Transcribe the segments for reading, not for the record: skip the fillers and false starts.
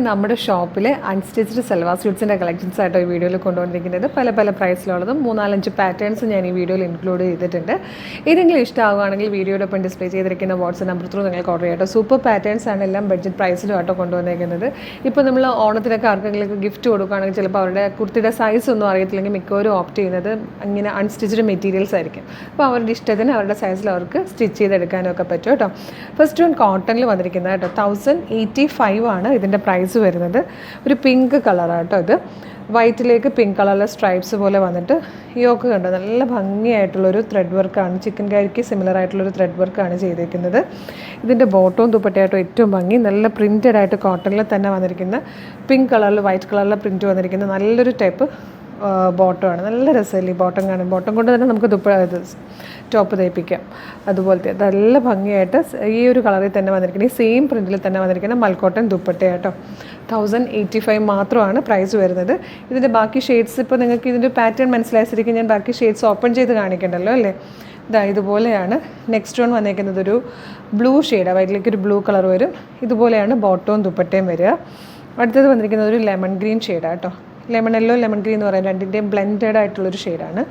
നമ്മുടെ ഷോപ്പിലെ unstitched salwar സ്യൂട്ട്സിൻ്റെ collections ആയിട്ട് ഈ വീഡിയോയിൽ കൊണ്ടുവന്നിരിക്കുന്നത് പല പ്രൈസിലുള്ളതും 3-4 പാറ്റേൺസ് ഞാൻ ഈ വീഡിയോയിൽ ഇൻക്ലൂഡ് ചെയ്തിട്ടുണ്ട്. ഏതെങ്കിലും ഇഷ്ടമാവുകയാണെങ്കിൽ വീഡിയോയുടെ ഒപ്പം ഡിസ്പ്ലേ ചെയ്തിരിക്കുന്ന വാട്സ്ആപ്പ് നമ്പർ ത്രൂ നിങ്ങൾക്ക് ഓർഡർ ചെയ്യാം. സൂപ്പർ പാറ്റേൺസ് ആണ് എല്ലാം ബഡ്ജറ്റ് പ്രൈസിലും ആട്ടോ കൊണ്ടുവന്നേക്കുന്നത്. ഇപ്പോൾ നമ്മൾ ഓണത്തിനൊക്കെ ആർക്കെങ്കിലും ഗിഫ്റ്റ് കൊടുക്കുകയാണെങ്കിൽ ചിലപ്പോൾ അവരുടെ കുർത്തിയുടെ സൈസ് ഒന്നും അറിയത്തില്ലെങ്കിൽ മിക്കവരും ഓപ്റ്റ് ചെയ്യുന്നത് അങ്ങനെ അൺസ്റ്റിച്ച്ഡ് മെറ്റീരിയൽസ് ആയിരിക്കും. അപ്പോൾ അവരുടെ ഇഷ്ടത്തിന് അവരുടെ സൈസിൽ അവർക്ക് സ്റ്റിച്ച് ചെയ്തെടുക്കാനും ഒക്കെ പറ്റും കേട്ടോ. ഫസ്റ്റ് വൺ കോട്ടണിൽ വന്നിരിക്കുന്നത് കേട്ടോ. 1085 ആണ് ഇതിൻ്റെ പ്രൈസ് വരുന്നത്. ഒരു പിങ്ക് കളറാണ് കേട്ടോ ഇത്. വൈറ്റിലേക്ക് പിങ്ക് കളറിലെ സ്ട്രൈപ്സ് പോലെ വന്നിട്ട് യോക്ക് കണ്ടോ നല്ല ഭംഗിയായിട്ടുള്ളൊരു ത്രെഡ് വർക്കാണ്. ചിക്കൻ കറിക്ക് സിമിലർ ആയിട്ടുള്ളൊരു ത്രെഡ് വർക്കാണ് ചെയ്തിരിക്കുന്നത്. ഇതിൻ്റെ ബോട്ടവും ദുപ്പട്ടയായിട്ടും ഏറ്റവും ഭംഗി നല്ല പ്രിൻറ്റഡ് ആയിട്ട് കോട്ടണിൽ തന്നെ വന്നിരിക്കുന്ന പിങ്ക് കളറിൽ വൈറ്റ് കളറിലെ പ്രിൻറ്റ് വന്നിരിക്കുന്ന നല്ലൊരു ടൈപ്പ് ബോട്ടമാണ്. നല്ല രസമല്ലേ ഈ ബോട്ടം കാണും. ബോട്ടം കൊണ്ട് തന്നെ നമുക്ക് ടോപ്പ് തയ്പ്പിക്കാം. അതുപോലത്തെ നല്ല ഭംഗിയായിട്ട് ഈ ഒരു കളറിൽ തന്നെ വന്നിരിക്കുന്നത് ഈ സെയിം പ്രിൻറ്റിൽ തന്നെ വന്നിരിക്കുന്ന മൽക്കോട്ടൻ ദുപ്പട്ടയാട്ടോ. 1085 മാത്രമാണ് പ്രൈസ് വരുന്നത്. ഇതിൻ്റെ ബാക്കി ഷെയ്ഡ്സ് ഇപ്പോൾ നിങ്ങൾക്ക് ഇതിൻ്റെ പാറ്റേൺ മനസ്സിലായിരിക്കും. ഞാൻ ബാക്കി ഷെയ്ഡ്സ് ഓപ്പൺ ചെയ്ത് കാണിക്കണ്ടല്ലോ അല്ലേ. ഇതുപോലെയാണ്. നെക്സ്റ്റ് വൺ വന്നിരിക്കുന്നത് ഒരു ബ്ലൂ ഷെയ്ഡാണ്. വൈറ്റിലേക്ക് ഒരു ബ്ലൂ കളർ വരും. ഇതുപോലെയാണ് ബോട്ടവും ദുപ്പട്ടയും വരിക. അടുത്തത് വന്നിരിക്കുന്നത് ഒരു ലെമൺ ഗ്രീൻ ഷെയ്ഡാണ് കേട്ടോ. ലെമൺ യെല്ലോ ലെമൺ ഗ്രീൻ എന്ന് പറയുന്നത് രണ്ടിൻ്റെയും ബ്ലെൻഡഡ് ആയിട്ടുള്ളൊരു ഷെയ്ഡാണ്.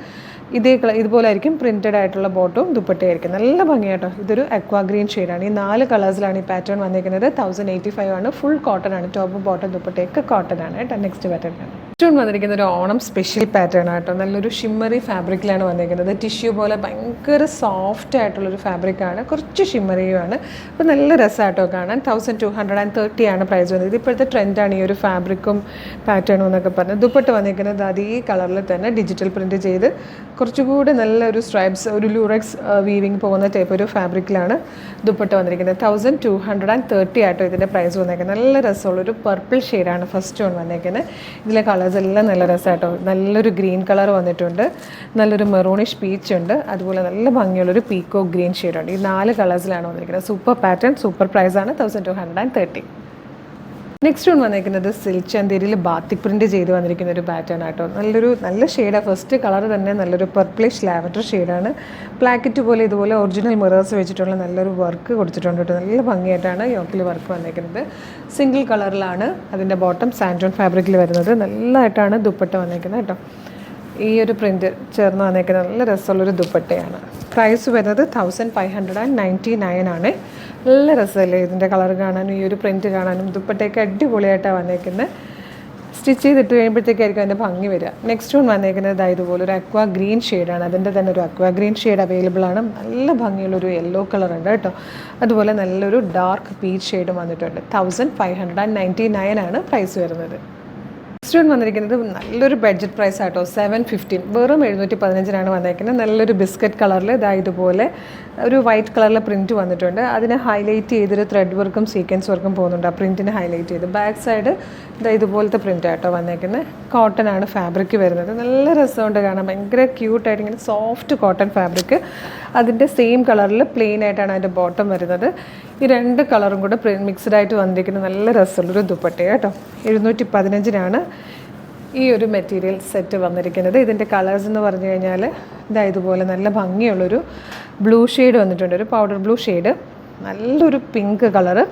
ഇതുപോലെ ആയിരിക്കും പ്രിൻറ്റഡ് ആയിട്ടുള്ള ബോട്ടവും ദുപ്പട്ടയായിരിക്കും. നല്ല ഭംഗിയാട്ടോ. ഇതൊരു അക്വാ ഗ്രീൻ ഷെയ്ഡാണ്. ഈ 4 കളേഴ്സിലാണ് ഈ പാറ്റേൺ വന്നിരിക്കുന്നത്. 1085 ആണ്. ഫുൾ കോട്ടൺ ആണ്. ടോപ്പും ബോട്ടം ദുപ്പട്ടയൊക്കെ കോട്ടൺ ആണ് കേട്ടോ. നെക്സ്റ്റ് പാറ്റേൺ ആണ്. നെക്സ്റ്റ് വന്നിരിക്കുന്ന ഒരു ഓണം സ്പെഷ്യൽ പാറ്റേൺ ആട്ടോ. നല്ലൊരു ഷിമ്മറി ഫാബ്രിക്കിലാണ് വന്നിരിക്കുന്നത്. ടിഷ്യൂ പോലെ ഭയങ്കര സോഫ്റ്റ് ആയിട്ടുള്ളൊരു ഫാബ്രിക്കാണ്. കുറച്ച് ഷിമ്മറിയുമാണ്. അപ്പോൾ നല്ല രസമായിട്ടോ കാണാൻ. 1230 ആണ് പ്രൈസ് വന്നത്. ഇതിപ്പോഴത്തെ ട്രെൻഡാണ് ഈ ഒരു ഫാബ്രിക്കും പാറ്റേണും എന്നൊക്കെ പറഞ്ഞത്. ദുപ്പട്ട വന്നിരിക്കുന്നത് അതേ കളറിൽ തന്നെ ഡിജിറ്റൽ പ്രിൻറ്റ് ചെയ്ത് കുറച്ചുകൂടി നല്ലൊരു സ്ട്രൈപ്സ് ഒരു ലൂറക്സ് വീവിങ് പോകുന്ന ടൈപ്പ് ഒരു ഫാബ്രിക്കിലാണ് ദുപ്പട്ട വന്നിരിക്കുന്നത്. 1230 ആട്ടോ ഇതിൻ്റെ പ്രൈസ് വന്നേക്കുന്നത്. നല്ല രസമുള്ളൊരു പർപ്പിൾ ഷെയ്ഡാണ് ഫസ്റ്റ് വൺ വന്നേക്കുന്നത്. ഇതിലെ കളേഴ്സ് എല്ലാം നല്ല രസമായിട്ടോ. നല്ലൊരു ഗ്രീൻ കളർ വന്നിട്ടുണ്ട്. നല്ലൊരു മെറൂണിഷ് പീച്ച് ഉണ്ട്. അതുപോലെ നല്ല ഭംഗിയുള്ളൊരു പീക്കോ ഗ്രീൻ ഷെയ്ഡുണ്ട്. ഈ 4 കളേഴ്സിലാണ് വന്നിരിക്കുന്നത്. സൂപ്പർ പാറ്റേൺ സൂപ്പർ പ്രൈസാണ്. 1230. നെക്സ്റ്റ് വൺ വന്നിരിക്കുന്നത് സിൽക്ക് ചന്തേരിയിൽ ബാത്തിക് പ്രിൻറ്റ് ചെയ്ത് വന്നിരിക്കുന്ന ഒരു പാറ്റേൺ ആട്ടോ. നല്ല ഷെയ്ഡാണ്. ഫസ്റ്റ് കളർ തന്നെ നല്ലൊരു പർപ്പിളിഷ് ലാവൻഡർ ഷെയ്ഡാണ്. പ്ലാക്കറ്റ് പോലെ ഇതുപോലെ ഒറിജിനൽ മിറേഴ്സ് വെച്ചിട്ടുള്ള നല്ലൊരു വർക്ക് കൊടുത്തിട്ടുണ്ട് കേട്ടോ. നല്ല ഭംഗിയായിട്ടാണ് യോക്കിൽ വർക്ക് വന്നിരിക്കുന്നത്. സിംഗിൾ കളറിലാണ് അതിൻ്റെ ബോട്ടം സാൻഡോൺ ഫാബ്രിക്കിൽ വരുന്നത്. നല്ലതായിട്ടാണ് ദുപ്പട്ട വന്നിരിക്കുന്നത് കേട്ടോ. ഈ ഒരു പ്രിൻറ്റ് ചേർന്ന് വന്നേക്കുന്ന നല്ല രസമുള്ളൊരു ദുപ്പട്ടയാണ്. പ്രൈസ് വരുന്നത് 1599 ആണ്. നല്ല രസമല്ലേ ഇതിൻ്റെ കളർ കാണാനും ഈ ഒരു പ്രിൻറ്റ് കാണാനും. ദുപ്പട്ടയൊക്കെ അടിപൊളിയായിട്ടാണ് വന്നേക്കുന്നത്. സ്റ്റിച്ച് ചെയ്തിട്ട് കഴിയുമ്പോഴത്തേക്കായിരിക്കും അതിൻ്റെ ഭംഗി വരിക. നെക്സ്റ്റ് വൺ വന്നേക്കുന്നത് ഇതുപോലെ ഒരു അക്വാ ഗ്രീൻ ഷെയ്ഡാണ്. അതിൻ്റെ തന്നെ ഒരു അക്വാ ഗ്രീൻ ഷെയ്ഡ് അവൈലബിൾ ആണ്. നല്ല ഭംഗിയുള്ളൊരു യെല്ലോ കളർ ഉണ്ട് കേട്ടോ. അതുപോലെ നല്ലൊരു ഡാർക്ക് പീച്ച് ഷെയ്ഡും വന്നിട്ടുണ്ട്. 1599 ആണ് പ്രൈസ് വരുന്നത്. നെക്സ്റ്റ് വൺ വന്നിരിക്കുന്നത് നല്ലൊരു ബഡ്ജറ്റ് പ്രൈസ് ആട്ടോ. 715 വെറും 715 വന്നേക്കുന്നത്. നല്ലൊരു ബിസ്ക്കറ്റ് കളറിൽ ഇതുപോലെ ഒരു വൈറ്റ് കളറിലെ പ്രിൻറ്റ് വന്നിട്ടുണ്ട്. അതിനെ ഹൈലൈറ്റ് ചെയ്തൊരു ത്രെഡ് വർക്കും സീക്വൻസ് വർക്കും പോകുന്നുണ്ട്. ആ പ്രിൻറ്റിനെ ഹൈലൈറ്റ് ചെയ്ത് ബാക്ക് സൈഡ് ഇതുപോലത്തെ പ്രിൻ്റ് ആട്ടോ വന്നേക്കുന്നത്. കോട്ടൺ ആണ് ഫാബ്രിക് വരുന്നത്. നല്ല രസമുണ്ട് കാണാൻ. ഭയങ്കര ക്യൂട്ടായിട്ട് ഇങ്ങനെ സോഫ്റ്റ് കോട്ടൺ ഫാബ്രിക്. അതിൻ്റെ സെയിം കളറിൽ പ്ലെയിൻ ആയിട്ടാണ് അതിൻ്റെ ബോട്ടം വരുന്നത്. ഈ 2 കളറും കൂടെ മിക്സ്ഡ് ആയിട്ട് വന്നിരിക്കുന്ന നല്ല രസമുള്ളൊരു ദുപ്പട്ട കേട്ടോ. 715 ഈ ഒരു മെറ്റീരിയൽ സെറ്റ് വന്നിരിക്കുന്നത്. ഇതിൻ്റെ കളേഴ്സ് എന്ന് പറഞ്ഞു കഴിഞ്ഞാൽ ഇതുപോലെ നല്ല ഭംഗിയുള്ളൊരു ബ്ലൂ ഷെയ്ഡ് വന്നിട്ടുണ്ട്. ഒരു പൗഡർ ബ്ലൂ ഷെയ്ഡ്, നല്ലൊരു പിങ്ക് കളറ്,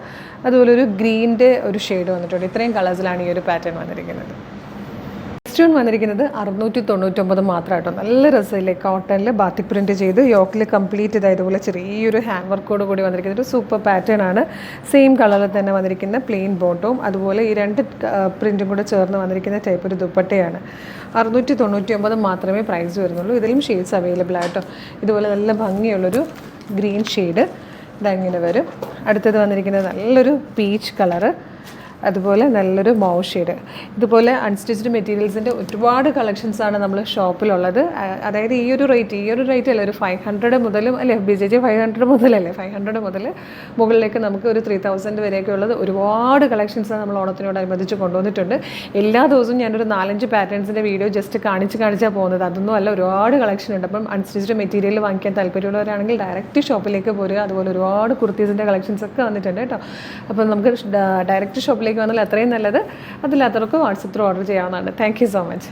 അതുപോലെ ഒരു ഗ്രീൻ്റെ ഒരു ഷെയ്ഡ് വന്നിട്ടുണ്ട്. ഇത്രയും കളേഴ്സിലാണ് ഈ ഒരു പാറ്റേൺ വന്നിരിക്കുന്നത്. നെക്സ്റ്റ് വൺ വന്നിരിക്കുന്നത് 699 മാത്രം കേട്ടോ. നല്ല രസമില്ലേ കോട്ടണിൽ ബാത്തിക് പ്രിൻറ്റ് ചെയ്ത് യോക്കിൽ കംപ്ലീറ്റ് ഇതുപോലെ ചെറിയൊരു ഹാൻഡ് വർക്കോട് കൂടി വന്നിരിക്കുന്ന ഒരു സൂപ്പർ പാറ്റേൺ ആണ്. സെയിം കളറിൽ തന്നെ വന്നിരിക്കുന്ന പ്ലെയിൻ ബോട്ടവും അതുപോലെ ഈ 2 പ്രിൻറ്റും കൂടെ ചേർന്ന് വന്നിരിക്കുന്ന ടൈപ്പ് ഒരു ദുപ്പട്ടയാണ്. 699 മാത്രമേ പ്രൈസ് വരുന്നുള്ളൂ. ഇതിലും ഷെയ്ഡ്സ് അവൈലബിൾ ആയിട്ടോ. ഇതുപോലെ നല്ല ഭംഗിയുള്ളൊരു ഗ്രീൻ ഷെയ്ഡ് ഇങ്ങനെ വരും. അടുത്തത് വന്നിരിക്കുന്നത് നല്ലൊരു പീച്ച് കളറ്, അതുപോലെ നല്ലൊരു മൗ ഷെയ്ഡ്. ഇതുപോലെ അൺസ്റ്റിച്ച്ഡ് മെറ്റീരിയൽസിൻ്റെ ഒരുപാട് കളക്ഷൻസാണ് നമ്മൾ ഷോപ്പിലുള്ളത്. അതായത് ഈ ഒരു റേറ്റ് അല്ല, ഒരു 500 മുതലും അല്ലേ BJJ 500 മുതലല്ലേ 500 മുതൽ മുകളിലേക്ക് നമുക്ക് ഒരു 3000 വരെയൊക്കെ ഉള്ളത് ഒരുപാട് കളക്ഷൻസ് നമ്മൾ ഓണത്തിനോടനുബന്ധിച്ച് കൊണ്ടുവന്നിട്ടുണ്ട്. എല്ലാ ദിവസവും ഞാനൊരു 4-5 പാറ്റേൺസിൻ്റെ വീഡിയോ ജസ്റ്റ് കാണിച്ചാൽ പോകുന്നത്. അതൊന്നും അല്ല, ഒരുപാട് കളക്ഷൻ ഉണ്ട്. അപ്പം അൺസ്റ്റിച്ച്ഡ് മെറ്റീരിയൽ വാങ്ങിക്കാൻ താല്പര്യമുള്ളവരാണെങ്കിൽ ഡയറക്റ്റ് ഷോപ്പിലേക്ക് പോരുക. അതുപോലെ ഒരുപാട് കുർത്തീസിൻ്റെ കളക്ഷൻസ് ഒക്കെ വന്നിട്ടുണ്ട് കേട്ടോ. അപ്പം നമുക്ക് ഡയറക്റ്റ് ഷോപ്പിലേക്ക് വന്നാൽ അത്രയും നല്ലത്. അതില്ലാത്തവർക്ക് വാട്സപ്പ് ത്രൂ ഓർഡർ ചെയ്യാവുന്നതാണ്. Thank you so much.